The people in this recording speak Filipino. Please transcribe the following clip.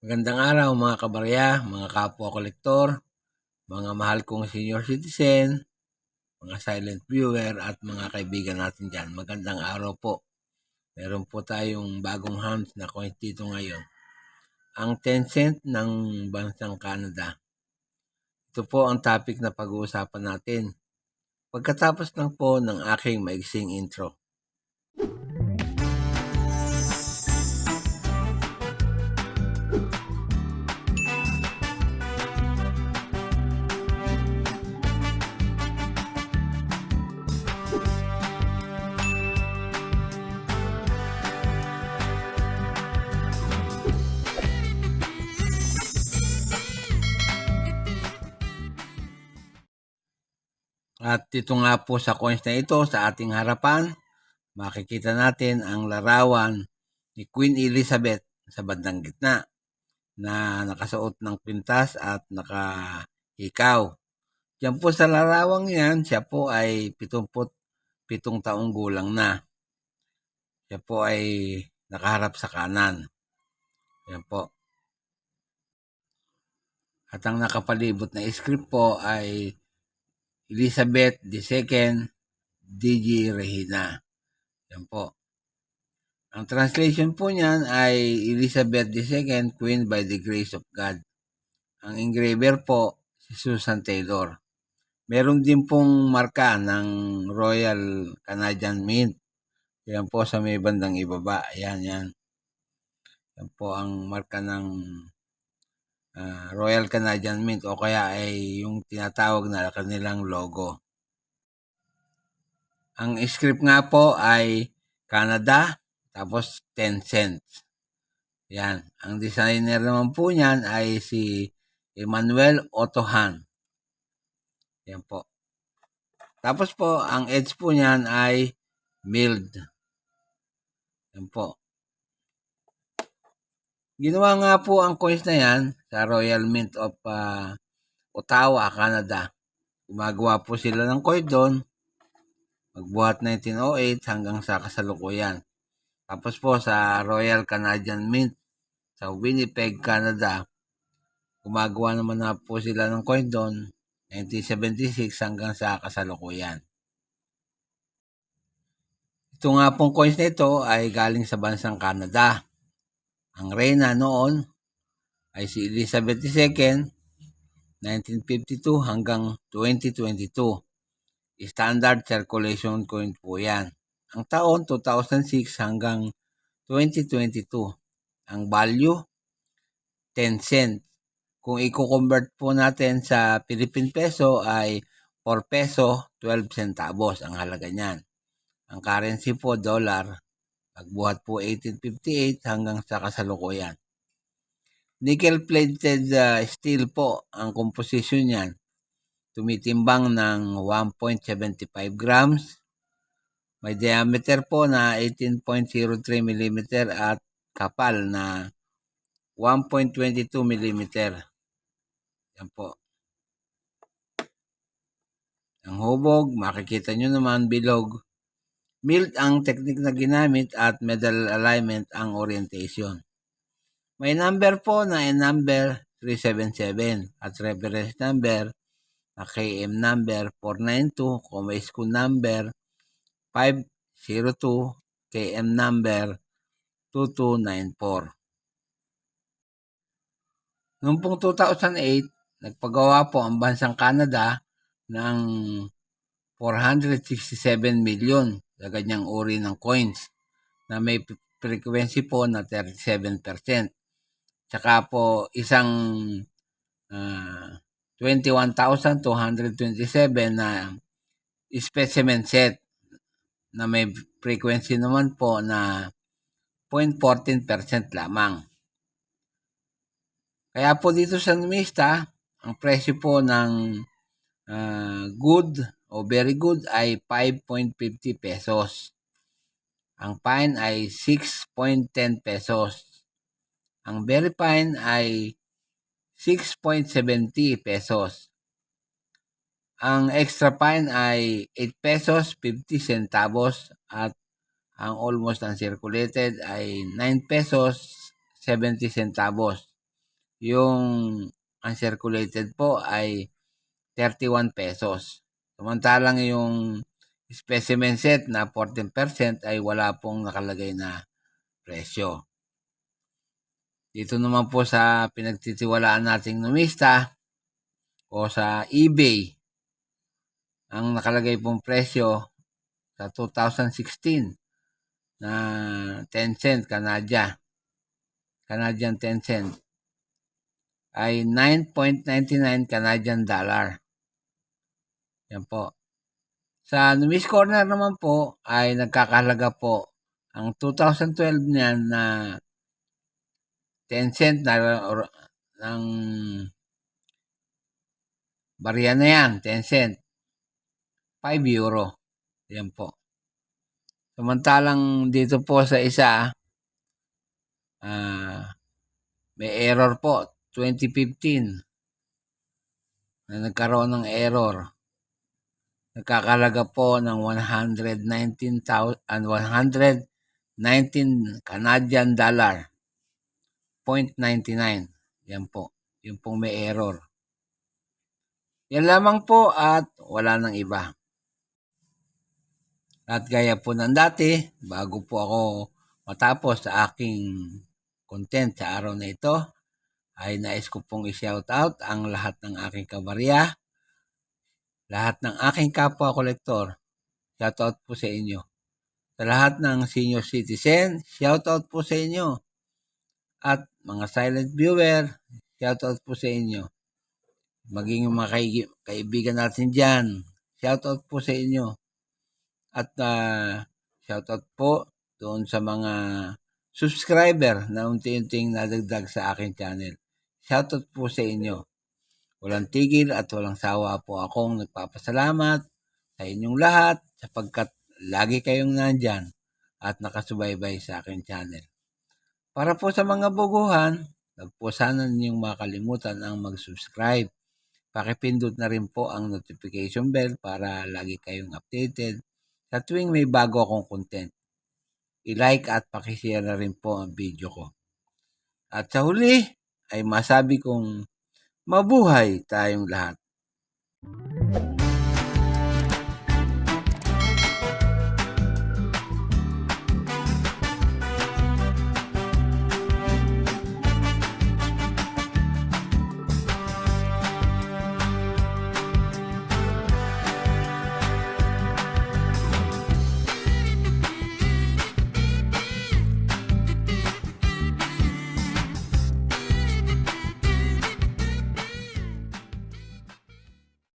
Magandang araw mga kabarya, mga kapwa kolektor, mga mahal kong senior citizen, mga silent viewer at mga kaibigan natin dyan. Magandang araw po. Meron po tayong bagong hams na coins dito ngayon. Ang 10 cent ng bansang Canada. Ito po ang topic na pag-uusapan natin. Pagkatapos lang po ng aking maigsing intro. At ito nga po sa coins na ito, sa ating harapan, makikita natin ang larawan ni Queen Elizabeth sa bandang gitna na nakasuot ng pintas at nakahikaw. Diyan po sa larawang yan, siya po ay 77 taong gulang na. Siya po ay nakaharap sa kanan. Yan po. At ang nakapalibot na script po ay Elizabeth II, D.G. Regina. Yan po. Ang translation po niyan ay Elizabeth II, Queen by the Grace of God. Ang engraver po, si Susan Taylor. Meron din pong marka ng Royal Canadian Mint. Yan po sa may bandang ibaba. Yan. Yan po ang marka ng Royal Canadian Mint o kaya ay yung tinatawag na kanilang logo. Ang script nga po ay Canada, tapos 10 cents. Yan. Ang designer naman po niyan ay si Emmanuel Ottohan. Yan po. Tapos po, ang edge po niyan ay milled. Yan po. Ginawa nga po ang coins na yan sa Royal Mint of Ottawa, Canada. Gumagawa po sila ng coin doon. Magbuhat 1908 hanggang sa kasalukuyan. Tapos po sa Royal Canadian Mint sa Winnipeg, Canada, gumagawa naman na po sila ng coin doon 1976 hanggang sa kasalukuyan. Ito nga pong coins na ito ay galing sa bansang Canada. Ang reyna noon ay si Elizabeth II, 1952 hanggang 2022. Standard circulation coin po yan. Ang taon, 2006 hanggang 2022. Ang value, 10 cent. Kung i-convert po natin sa Philippine peso ay 4 peso, 12 centavos ang halaga niyan. Ang currency po, dollar. Nagbuhat po 1858 hanggang sa kasalukuyan. Nickel-plated steel po ang composition niyan. Tumitimbang ng 1.75 grams. May diameter po na 18.03 mm at kapal na 1.22 mm. Yan po. Ang hubog, makikita nyo naman bilog. Milled ang technique na ginamit at medal alignment ang orientation. May number po na number 377 at reference number na KM number 492, SKU number 502, KM number 2294. Noong pong 2008, nagpagawa po ang bansang Canada ng 467 million sa ganyang uri ng coins na may frequency po na 37%. Tsaka po isang 21,227 na specimen set na may frequency naman po na 0.14% lamang. Kaya po dito sa numista, ang presyo po ng good o very good ay 5.50 pesos. Ang fine ay 6.10 pesos. Ang very fine ay 6.70 pesos. Ang extra fine ay 8 pesos 50 centavos at ang almost uncirculated ay 9 pesos 70 centavos. yung uncirculated po ay 31 pesos. Samantalang yung specimen set na 14% ay wala pong nakalagay na presyo. Dito naman po sa pinagtitiwalaan nating numista o sa eBay, ang nakalagay pong presyo sa 2016 na 10 cent Canadian 10 cent ay 9.99 Canadian dollar. Yan po. Sa Numis Corner naman po ay nagkakahalaga po ang 2012 niyan na 10 cent ng barya na yan, 10 cent, 5 euro. Yan po. Samantalang dito po sa isa, may error po, 2015 na nagkaroon ng error. Nagkakalaga po ng 119 Canadian dollar, 0.99. Yan po. Yung pong may error. Yan lamang po at wala nang iba. At gaya po ng dati, bago po ako matapos sa aking content sa araw na ito, ay nais ko pong i-shoutout ang lahat ng aking kabarya, lahat ng aking kapwa kolektor. Shoutout po sa inyo. Sa lahat ng senior citizen, shoutout po sa inyo. At mga silent viewer, shoutout po sa inyo. Maging mga kaibigan natin dyan, shoutout po sa inyo. At shoutout po doon sa mga subscriber na unti-unting nadagdag sa aking channel. Shoutout po sa inyo. Walang tigil at walang sawa po akong nagpapasalamat sa inyong lahat sapagkat lagi kayong nandyan at nakasubaybay sa aking channel. Para po sa mga baguhan, huwag po sana ninyong makalimutan ang mag-subscribe. Pakipindot na rin po ang notification bell para lagi kayong updated sa tuwing may bago akong content. I-like at pakishare na rin po ang video ko. At sa huli ay masabi kong mabuhay tayong lahat.